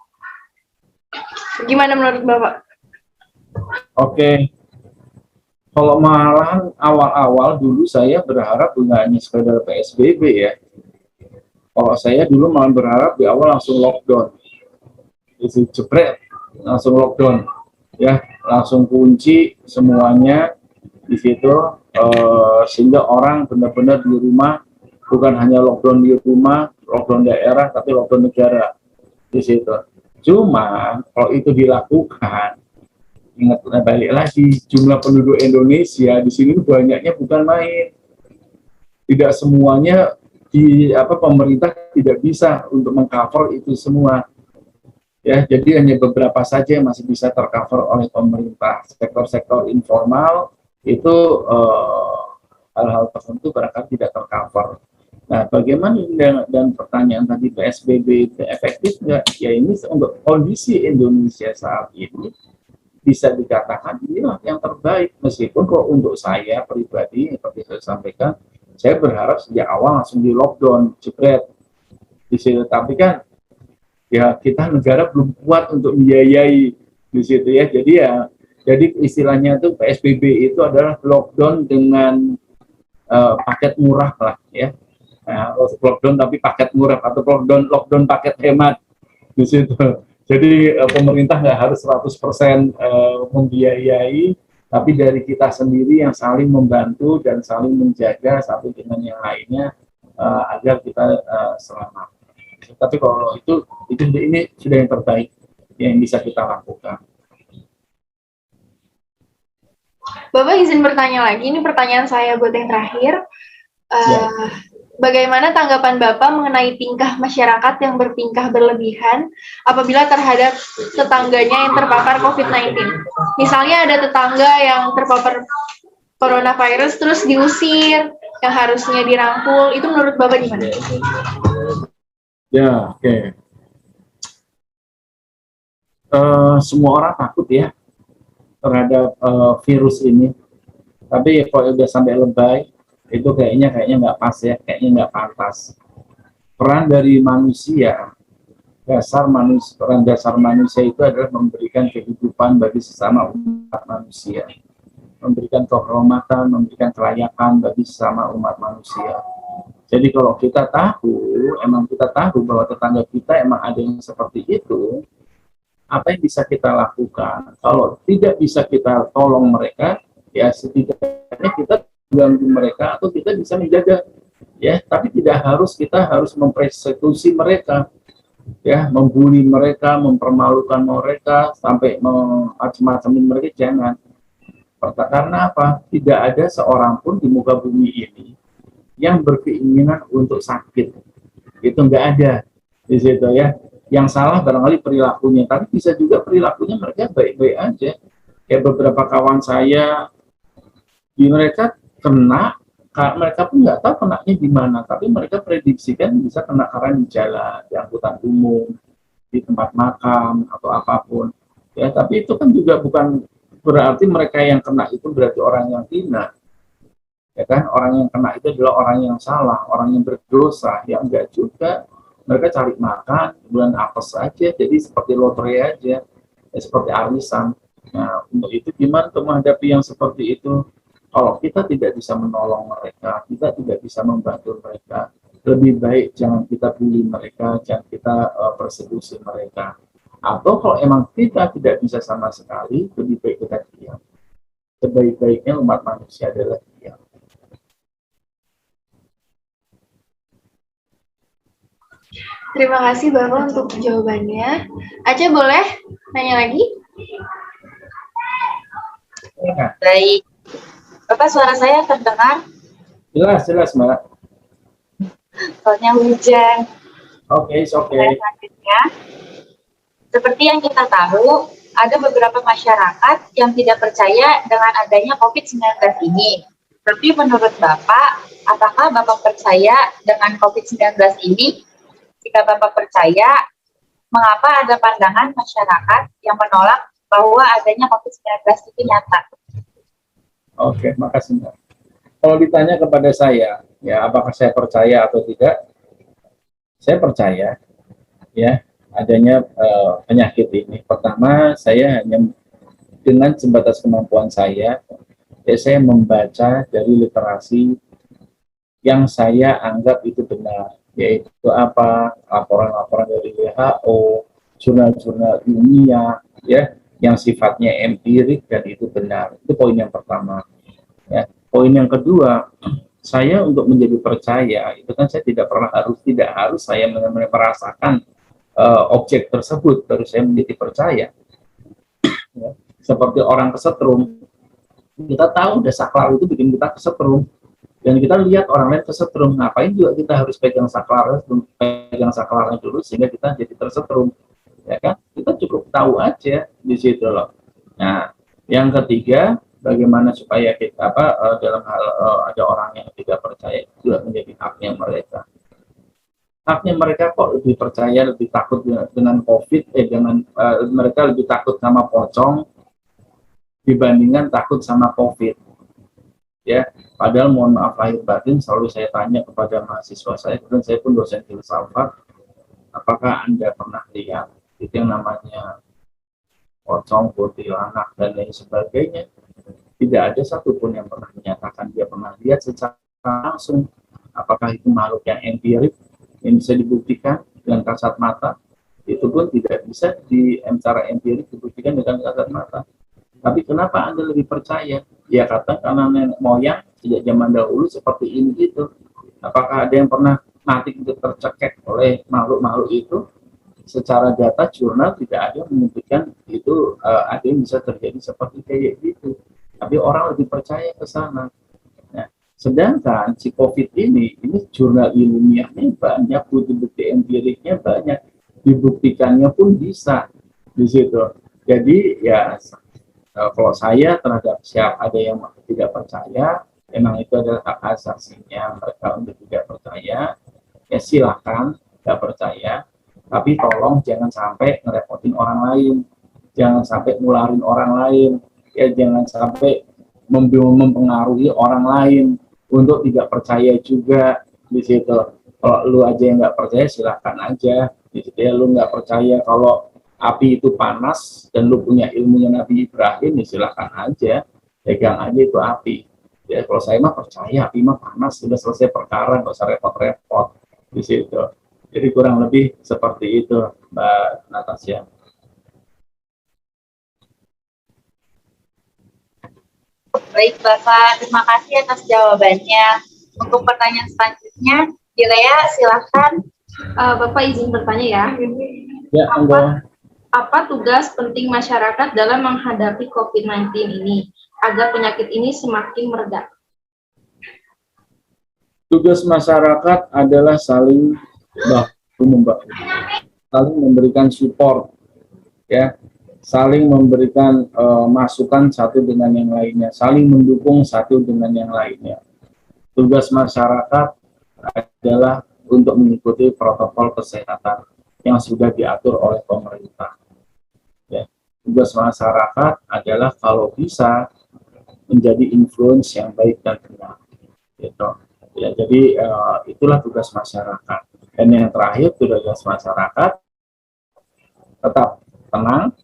Gimana menurut Bapak? Oke. Kalau malahan awal-awal dulu saya berharap bukan hanya sekedar PSBB ya. Kalau saya dulu malah berharap di awal langsung lockdown. Isi jepret, langsung lockdown. Ya, langsung kunci semuanya di situ, sehingga orang benar-benar di rumah, bukan hanya lockdown di rumah, lockdown daerah, tapi lockdown negara di situ. Cuma kalau itu dilakukan, ingat balik lagi, jumlah penduduk Indonesia di sini banyaknya bukan main. Tidak semuanya pemerintah tidak bisa untuk mengcover itu semua. Ya, jadi hanya beberapa saja yang masih bisa tercover oleh pemerintah. Sektor-sektor informal itu hal-hal tertentu barangkali tidak tercover. Nah, bagaimana dan pertanyaan tadi PSBB itu efektif nggak? Ya ini untuk kondisi Indonesia saat ini bisa dikatakan inilah yang terbaik, meskipun kok untuk saya pribadi seperti saya sampaikan, saya berharap sejak awal langsung di lockdown, jebret di situ. Tapi kan ya kita negara belum kuat untuk membiayai di situ ya. Jadi istilahnya itu PSBB itu adalah lockdown dengan paket murah lah ya. Nah, lockdown tapi paket murah atau lockdown paket hemat di situ. Jadi pemerintah nggak harus 100% membiayai, tapi dari kita sendiri yang saling membantu dan saling menjaga satu dengan yang lainnya agar kita selamat. Tapi kalau ini sudah yang terbaik yang bisa kita lakukan. Bapak izin bertanya lagi, ini pertanyaan saya buat yang terakhir. Bagaimana tanggapan Bapak mengenai tingkah masyarakat yang bertingkah berlebihan apabila terhadap tetangganya yang terpapar COVID-19? Misalnya ada tetangga yang terpapar coronavirus terus diusir, yang harusnya dirangkul, itu menurut Bapak gimana? Ya, oke. Semua orang takut ya terhadap virus ini. Tapi kalau udah sampai lebay, itu kayaknya nggak pas ya, kayaknya nggak pantas. Peran dari manusia, peran dasar manusia itu adalah memberikan kehidupan bagi sesama umat manusia, memberikan kehormatan, memberikan kelayakan bagi sesama umat manusia. Jadi kalau kita tahu bahwa tetangga kita emang ada yang seperti itu, apa yang bisa kita lakukan? Kalau tidak bisa kita tolong mereka, ya setidaknya kita ganggu mereka atau kita bisa menjaga, ya. Tapi kita harus mempersekusi mereka, ya, membuli mereka, mempermalukan mereka sampai macam-macam mereka, jangan. Karena apa? Tidak ada seorang pun di muka bumi ini yang berkeinginan untuk sakit. Itu nggak ada di situ ya. Yang salah barangkali perilakunya, tapi bisa juga perilakunya mereka baik-baik aja. Kayak beberapa kawan saya, mereka kena, mereka pun nggak tahu kenanya di mana, tapi mereka prediksikan bisa kena karena di jalan, di angkutan umum, di tempat makan atau apapun. Ya, tapi itu kan juga bukan berarti mereka yang kena itu berarti orang yang hina. Ya kan, orang yang kena itu adalah orang yang salah, orang yang berdosa. Ya enggak juga. Mereka cari makan, bulan apes saja, jadi seperti lotre aja, ya, seperti arisan. Nah, untuk itu gimana untuk menghadapi yang seperti itu? Kalau kita tidak bisa menolong mereka, kita tidak bisa membantu mereka, lebih baik jangan kita bully mereka, jangan kita persekusi mereka. Atau kalau emang kita tidak bisa sama sekali, lebih baik kita diam. Sebaik-baiknya umat manusia adalah diam. Terima kasih Bapak untuk jawabannya. Aceh boleh nanya lagi? Ya, Baik. Bapak, suara saya terdengar? jelas Mbak. Soalnya hujan. Oke. Selanjutnya, seperti yang kita tahu, ada beberapa masyarakat yang tidak percaya dengan adanya COVID-19 ini. Tapi menurut Bapak, apakah Bapak percaya dengan COVID-19 ini? Jika Bapak percaya, mengapa ada pandangan masyarakat yang menolak bahwa adanya COVID-19 itu nyata? Oke, makasih Mbak. Kalau ditanya kepada saya, ya apakah saya percaya atau tidak? Saya percaya, ya adanya penyakit ini. Pertama, saya hanya dengan sebatas kemampuan saya, saya membaca dari literasi yang saya anggap itu benar, yaitu apa, laporan-laporan dari WHO, jurnal-jurnal ilmiah, ya, yang sifatnya empirik dan itu benar. Itu poin yang pertama. Ya. Poin yang kedua, saya untuk menjadi percaya itu kan saya tidak harus saya benar-benar merasakan objek tersebut baru saya menjadi percaya. Ya. Seperti orang kesetrum, kita tahu udah sakral itu bikin kita kesetrum. Dan kita lihat orang lain kesetrum, ngapain juga kita harus pegang saklarnya dulu sehingga kita jadi tersetrum, ya kan? Kita cukup tahu aja di situ loh. Nah, yang ketiga, bagaimana supaya kita dalam hal ada orang yang tidak percaya juga menjadi haknya mereka. Haknya mereka kok lebih percaya, lebih takut dengan COVID, mereka lebih takut sama pocong dibandingkan takut sama COVID. Ya, padahal mohon maaf lahir batin selalu saya tanya kepada mahasiswa saya, dan saya pun dosen filsafat, apakah Anda pernah lihat itu yang namanya pocong, kuntilanak, dan lain sebagainya? Tidak ada satupun yang pernah menyatakan dia pernah lihat secara langsung. Apakah itu makhluk yang empirik yang bisa dibuktikan dengan kasat mata? Itu pun tidak bisa secara empirik dibuktikan dengan kasat mata. Tapi kenapa Anda lebih percaya? Ya karena nenek moyang sejak zaman dahulu seperti ini gitu. Apakah ada yang pernah mati itu tercekek oleh makhluk-makhluk itu? Secara data jurnal tidak ada yang menunjukkan itu ada yang bisa terjadi seperti kayak gitu. Tapi orang lebih percaya ke sana. Nah, sedangkan si COVID ini jurnal ilmiahnya banyak, bukti-bukti empiriknya banyak, dibuktikannya pun bisa di situ. Jadi ya kalau saya terhadap siapa ada yang tidak percaya, memang itu adalah hak asasinya mereka untuk tidak percaya, ya silakan tidak percaya, tapi tolong jangan sampai ngerepotin orang lain, jangan sampai nularin orang lain, ya jangan sampai mempengaruhi orang lain untuk tidak percaya juga di situ. Kalau lu aja yang nggak percaya silakan aja, di situ ya lu nggak percaya kalau api itu panas dan lu punya ilmunya Nabi Ibrahim, ya silakan aja, pegang aja itu api. Ya kalau saya mah percaya api mah panas, sudah selesai perkara, nggak usah repot-repot di situ. Jadi kurang lebih seperti itu, Mbak Natasha. Baik Bapak, terima kasih atas jawabannya. Untuk pertanyaan selanjutnya, Dilea silakan. Bapak izin bertanya ya. Ya, enggak. Apa tugas penting masyarakat dalam menghadapi COVID-19 ini agar penyakit ini semakin mereda? Tugas masyarakat adalah saling bahu-membahu. saling memberikan support, ya, saling memberikan masukan satu dengan yang lainnya, saling mendukung satu dengan yang lainnya. Tugas masyarakat adalah untuk mengikuti protokol kesehatan yang sudah diatur oleh pemerintah. Ya. Tugas masyarakat adalah kalau bisa menjadi influence yang baik dan benar. Gitu. Ya, jadi itulah tugas masyarakat. Dan yang terakhir, tugas masyarakat tetap tenang,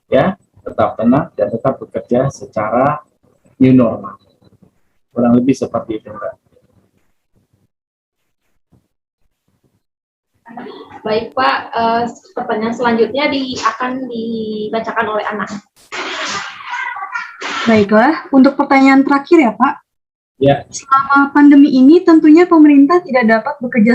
ya, tetap tenang dan tetap bekerja secara new normal. Kurang lebih seperti itu, Mbak. Baik Pak, pertanyaan selanjutnya akan dibacakan oleh Anak. Baiklah, untuk pertanyaan terakhir ya Pak. Ya. Selama pandemi ini tentunya pemerintah tidak dapat bekerja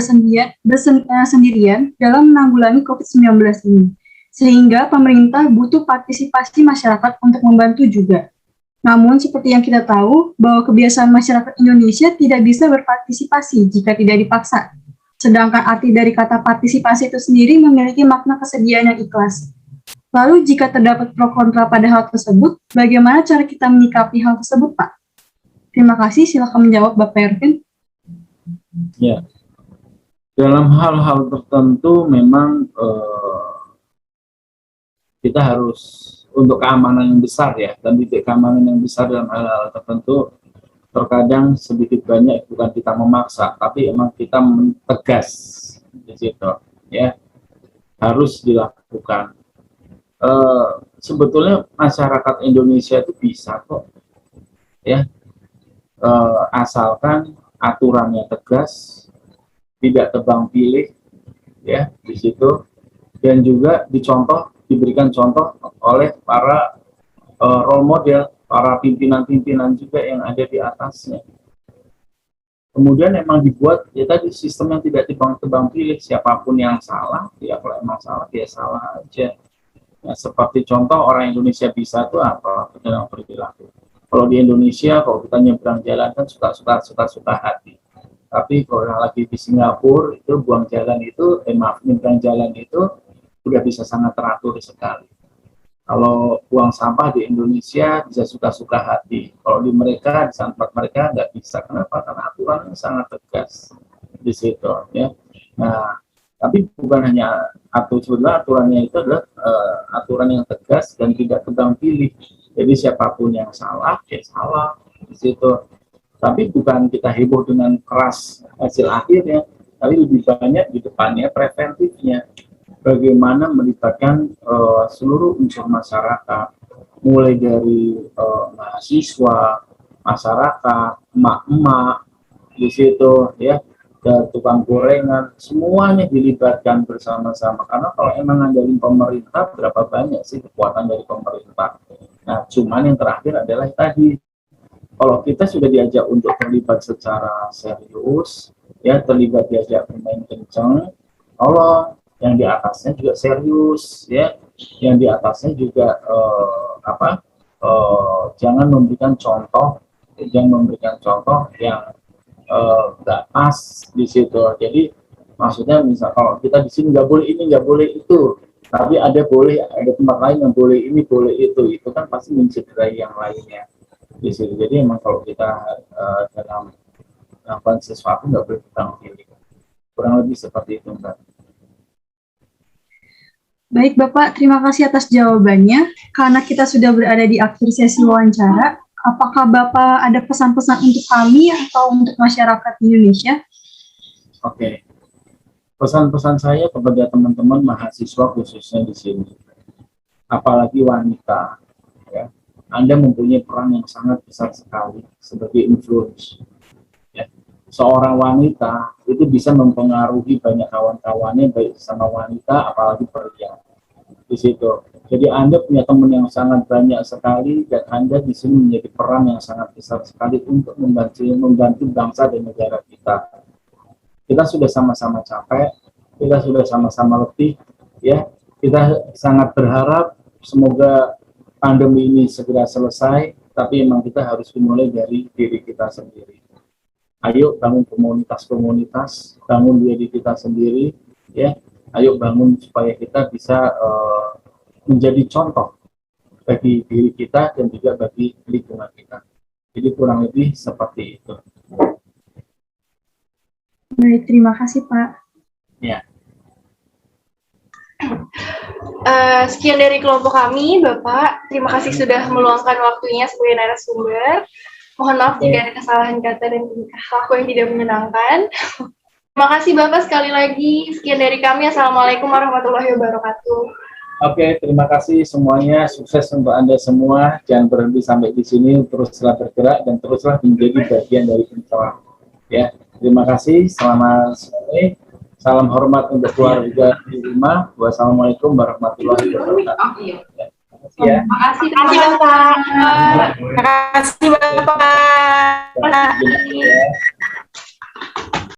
sendirian dalam menanggulangi COVID-19 ini. Sehingga pemerintah butuh partisipasi masyarakat untuk membantu juga. Namun seperti yang kita tahu bahwa kebiasaan masyarakat Indonesia tidak bisa berpartisipasi jika tidak dipaksa. Sedangkan arti dari kata partisipasi itu sendiri memiliki makna kesediaan yang ikhlas. Lalu jika terdapat pro kontra pada hal tersebut, bagaimana cara kita menyikapi hal tersebut, Pak? Terima kasih, silakan menjawab Bapak Ervin. Ya, dalam hal-hal tertentu memang kita harus untuk keamanan yang besar ya, dan titik keamanan yang besar dalam hal-hal tertentu terkadang sedikit banyak bukan kita memaksa, tapi emang kita tegas di situ, ya, harus dilakukan. Sebetulnya masyarakat Indonesia itu bisa kok, ya, asalkan aturannya tegas, tidak tebang pilih, ya, di situ, dan juga diberikan contoh oleh para role model, para pimpinan-pimpinan juga yang ada di atasnya. Kemudian memang dibuat ya tadi sistem yang tidak tebang pilih, siapapun yang salah, ya kalau emang salah dia salah aja. Nah, seperti contoh orang Indonesia bisa itu apa dalam perilaku. Kalau di Indonesia kalau kita nyebrang jalan kan suka hati. Tapi kalau lagi di Singapura itu nyebrang jalan itu udah bisa sangat teratur sekali. Kalau buang sampah di Indonesia bisa suka hati. Kalau di tempat mereka nggak bisa. Kenapa? Karena aturannya sangat tegas di situ. Ya. Nah, tapi bukan hanya sebetulnya aturannya itu adalah aturan yang tegas dan tidak tebang pilih. Jadi siapapun yang salah, ya salah di situ. Tapi bukan kita heboh dengan keras hasil akhirnya, tapi lebih banyak di depannya preventifnya. Bagaimana melibatkan seluruh unsur masyarakat, mulai dari mahasiswa, masyarakat, emak-emak di situ, ya, dan tukang gorengan, semuanya dilibatkan bersama-sama. Karena kalau emang ngandelin pemerintah, berapa banyak sih kekuatan dari pemerintah? Nah, cuman yang terakhir adalah tadi, kalau kita sudah diajak untuk terlibat secara serius, ya, diajak bermain kenceng, tolong yang di atasnya juga serius, ya, yang di atasnya juga jangan memberikan contoh yang nggak pas di situ. Jadi maksudnya misal kalau kita di sini nggak boleh ini, nggak boleh itu, tapi ada tempat lain yang boleh ini, boleh itu kan pasti mencederai yang lainnya di situ. Jadi emang kalau kita dalam melakukan sesuatu nggak boleh tebang pilih. Kurang lebih seperti itu, Mbak. Baik Bapak, terima kasih atas jawabannya. Karena kita sudah berada di akhir sesi wawancara, apakah Bapak ada pesan-pesan untuk kami atau untuk masyarakat Indonesia? Oke. Pesan-pesan saya kepada teman-teman mahasiswa khususnya di sini, apalagi wanita, ya, Anda mempunyai peran yang sangat besar sekali sebagai influence. Ya. Seorang wanita itu bisa mempengaruhi banyak kawan-kawannya, baik sama wanita apalagi pria di situ. Jadi Anda punya teman yang sangat banyak sekali dan Anda di sini menjadi peran yang sangat besar sekali untuk membantu bangsa dan negara kita. Kita sudah sama-sama capek, kita sudah sama-sama letih, ya. Kita sangat berharap semoga pandemi ini segera selesai, tapi memang kita harus dimulai dari diri kita sendiri. Ayo bangun komunitas-komunitas, bangun diri kita sendiri, ya. Ayo bangun supaya kita bisa menjadi contoh bagi diri kita dan juga bagi lingkungan kita. Jadi kurang lebih seperti itu. Baik, terima kasih Pak. Ya. Sekian dari kelompok kami, Bapak. Terima kasih sudah meluangkan waktunya sebagai narasumber. Mohon maaf jika ada kesalahan kata dan tingkah laku yang tidak menyenangkan. Terima kasih Bapak sekali lagi. Sekian dari kami. Assalamualaikum warahmatullahi wabarakatuh. Oke, terima kasih semuanya. Sukses untuk Anda semua. Jangan berhenti sampai di sini. Teruslah bergerak dan teruslah menjadi bagian dari pencapaian. Ya, terima kasih. Selamat sore. Salam hormat untuk keluarga di rumah. Wassalamualaikum warahmatullahi wabarakatuh. Ya. Terima kasih. Terima kasih Bapak. Terima kasih.